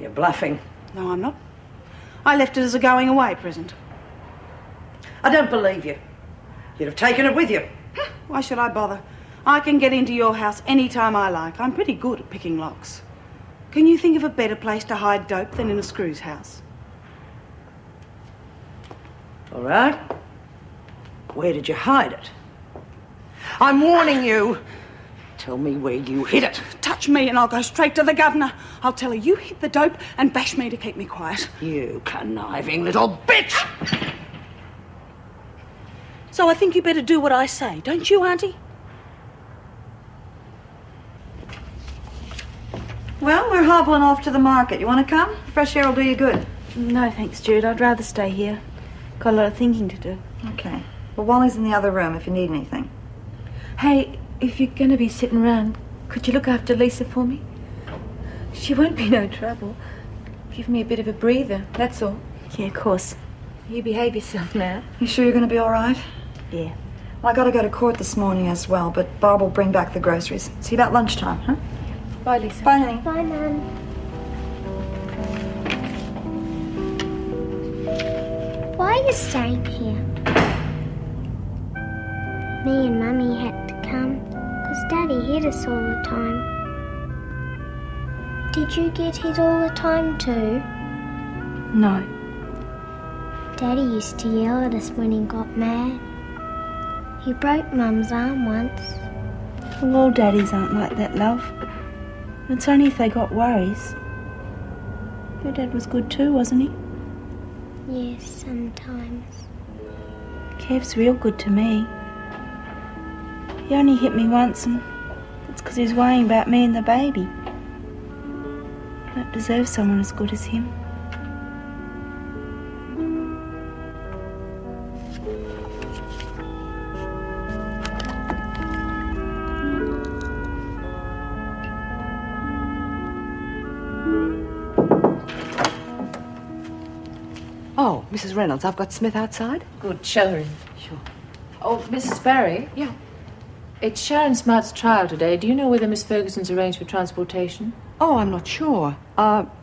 You're bluffing. No, I'm not. I left it as a going-away present. I don't believe you. You'd have taken it with you. Why should I bother? I can get into your house any time I like. I'm pretty good at picking locks. Can you think of a better place to hide dope than in a screw's house? All right. Where did you hide it? I'm warning you. Tell me where you hid it. Touch me and I'll go straight to the governor. I'll tell her you hid the dope and bash me to keep me quiet. You conniving little bitch! So I think you better do what I say, don't you, Auntie? Well, we're hobbling off to the market. You want to come? Fresh air will do you good. No, thanks, Jude. I'd rather stay here. Got a lot of thinking to do. Okay. Well, Wally's in the other room if you need anything. Hey, if you're going to be sitting around, could you look after Lisa for me? She won't be no trouble. Give me a bit of a breather, that's all. Yeah, of course. You behave yourself now. You sure you're going to be all right? Yeah. Well, I got to go to court this morning as well, but Bob will bring back the groceries. See you about lunchtime, huh? Bye, Lisa. Bye, honey. Bye, Mum. Why are you staying here? Me and Mummy had to come, because Daddy hit us all the time. Did you get hit all the time too? No. Daddy used to yell at us when he got mad. He broke Mum's arm once. Well, all daddies aren't like that, love. It's only if they got worries. Your dad was good too, wasn't he? Yes, sometimes. Kev's real good to me. He only hit me once, and it's because he's worrying about me and the baby. I don't deserve someone as good as him. Oh, Mrs. Reynolds, I've got Smith outside. Good, show her in. Sure. Oh, Mrs. Barry? Yeah. It's Sharon Smart's trial today. Do you know whether Miss Ferguson's arranged for transportation? Oh, I'm not sure.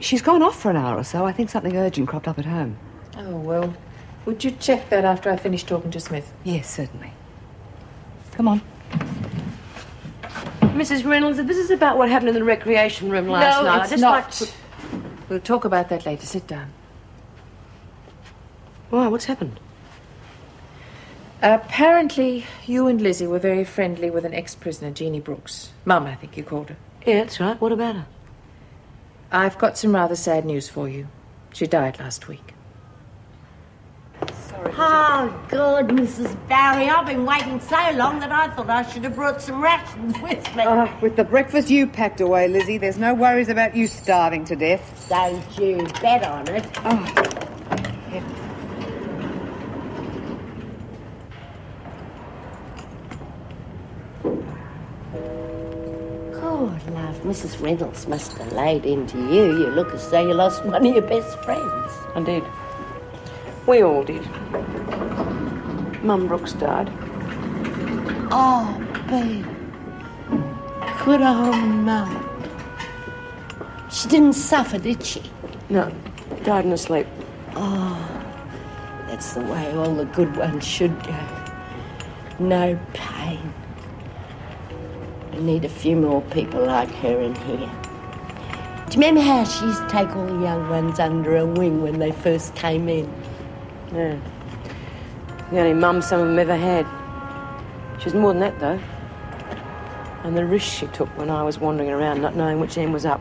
She's gone off for an hour or so. I think something urgent cropped up at home. Oh, well, would you check that after I finish talking to Smith? Yes, certainly. Come on. Mrs. Reynolds, this is about what happened in the recreation room last night. It's not. We'll talk about that later. Sit down. Why, what's happened? Apparently, you and Lizzie were very friendly with an ex-prisoner, Jeannie Brooks. Mum, I think you called her. Yeah, that's right. What about her? I've got some rather sad news for you. She died last week. Oh, good, Mrs. Barry. I've been waiting so long that I thought I should have brought some rations with me. With the breakfast you packed away, Lizzie, there's no worries about you starving to death. Don't you bet on it. Oh. God, love, Mrs. Reynolds must have laid into you. You look as though you lost one of your best friends. I did. We all did. Mum Brooks died. Oh, babe. Good old Mum. She didn't suffer, did she? No, died in her sleep. Oh, that's the way all the good ones should go. No pain. We need a few more people like her in here. Do you remember how she used to take all the young ones under her wing when they first came in? Yeah. The only mum some of them ever had. She's more than that, though. And the risk she took when I was wandering around not knowing which end was up.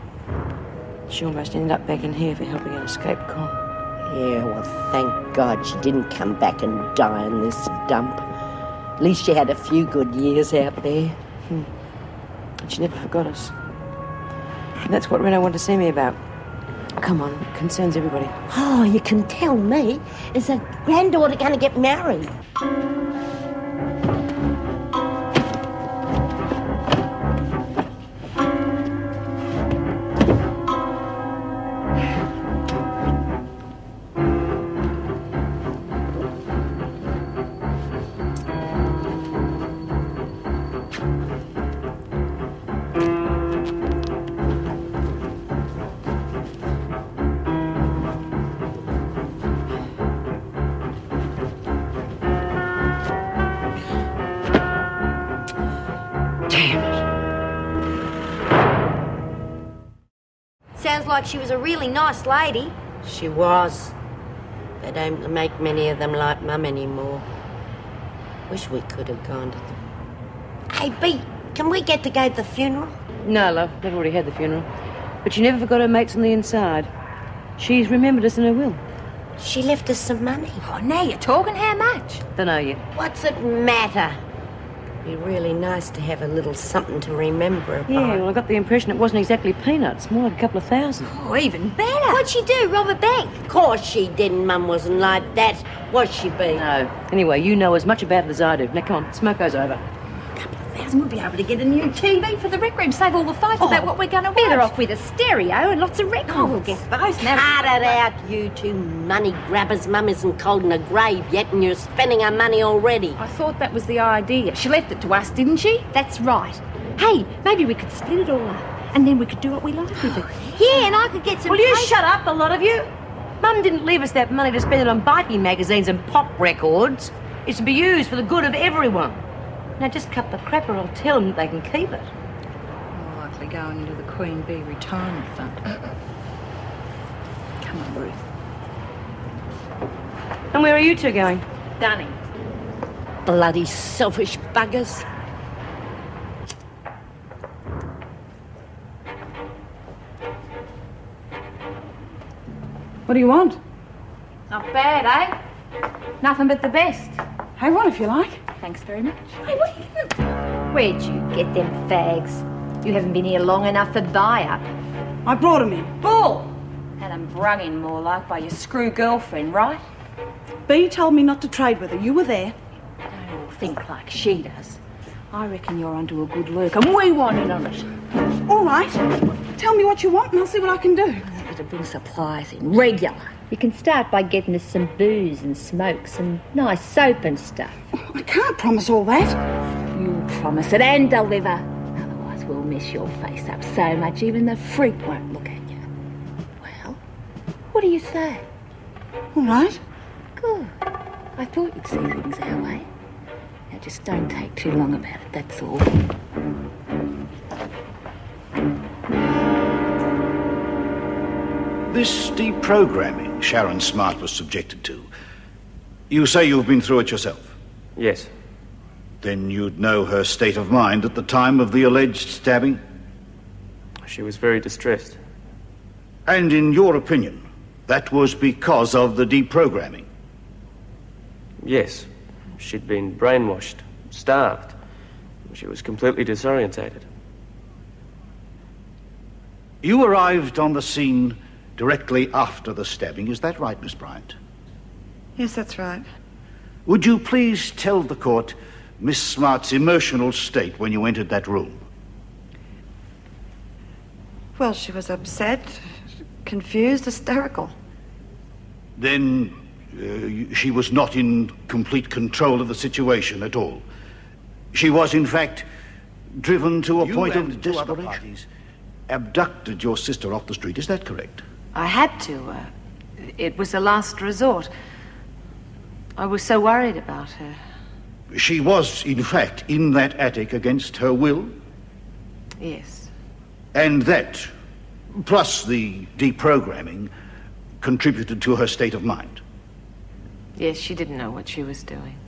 She almost ended up back in here for helping an escaped con. Yeah, well, thank God she didn't come back and die in this dump. At least she had a few good years out there. And she never forgot us. And that's what Reno wanted to see me about. Come on, it concerns everybody. Oh, you can tell me. Is a granddaughter going to get married? Sounds like she was a really nice lady. She was. They don't make many of them like Mum anymore. Wish we could have gone to the... Hey, Bea, can we get to go to the funeral? No, love. They've already had the funeral. But she never forgot her mates on the inside. She's remembered us in her will. She left us some money. Oh, now you're talking. How much? Don't know yet. What's it matter? It'd be really nice to have a little something to remember about. Yeah, well, I got the impression it wasn't exactly peanuts. More like a couple of thousand. Oh, even better. What'd she do, rob a bank? Of course she didn't. Mum wasn't like that. Was she, Bea? No. Anyway, you know as much about it as I do. Now, come on, smoko's over. We'll be able to get a new TV for the rec room, save all the fights about what we're going to watch. Better off with a stereo and lots of records. Oh, we'll get both now. Cut it out, you two money grabbers. Mum isn't cold in the grave yet and you're spending our money already. I thought that was the idea. She left it to us, didn't she? That's right. Hey, maybe we could split it all up and then we could do what we like with it. Yeah, and I could get some... Will you shut up, a lot of you? Mum didn't leave us that money to spend it on biking magazines and pop records. It's to be used for the good of everyone. Now, just cut the crap or I'll tell them that they can keep it. More likely going into the Queen Bee retirement fund. Come on, Ruth. And where are you two going? Dunning. Bloody selfish buggers. What do you want? Not bad, eh? Nothing but the best. Have one if you like. Thanks very much. Hey, what are you doing? Where'd you get them fags? You haven't been here long enough for buy-up. I brought them in. Bull! Had them brung in more like by your screw girlfriend, right? Bea told me not to trade with her. You were there. Don't all think like she does. I reckon you're onto a good lurk and we want in on it. All right. Tell me what you want and I'll see what I can do. To bring supplies in regular. You can start by getting us some booze and smoke, some nice soap and stuff. I can't promise all that. You'll promise it and deliver. Otherwise we'll mess your face up so much even the freak won't look at you. Well, what do you say? All right. Good. I thought you'd see things our way. Now just don't take too long about it, that's all. This deprogramming Sharon Smart was subjected to, you say you've been through it yourself? Yes. Then you'd know her state of mind at the time of the alleged stabbing? She was very distressed. And in your opinion, that was because of the deprogramming? Yes. She'd been brainwashed, starved. She was completely disorientated. You arrived on the scene directly after the stabbing, is that right, Miss Bryant? Yes, that's right. Would you please tell the court Miss Smart's emotional state when you entered that room? Well, she was upset, confused, hysterical. Then she was not in complete control of the situation at all. She was, in fact, driven to a point of desperation. Abducted your sister off the street, is that correct? I had to. It was a last resort. I was so worried about her. She was, in fact, in that attic against her will? Yes. And that, plus the deprogramming, contributed to her state of mind? Yes, she didn't know what she was doing.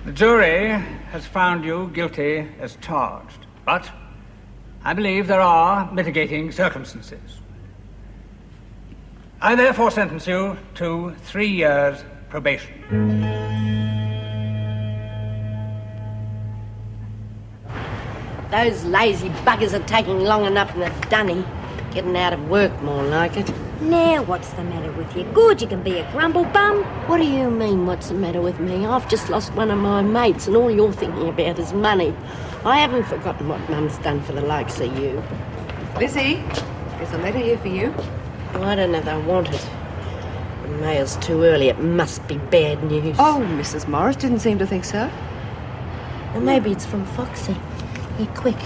The jury has found you guilty as charged, but I believe there are mitigating circumstances. I therefore sentence you to 3 years probation. Those lazy buggers are taking long enough in the dunny. Getting out of work more like it. Now what's the matter with you? Good, you can be a grumble bum. What do you mean, what's the matter with me? I've just lost one of my mates and all you're thinking about is money. I haven't forgotten what Mum's done for the likes of you. Lizzie, there's a letter here for you. Oh, I don't know if I want it. The mail's too early. It must be bad news. Oh, Mrs. Morris didn't seem to think so. Well, maybe it's from Foxy. Here, quick.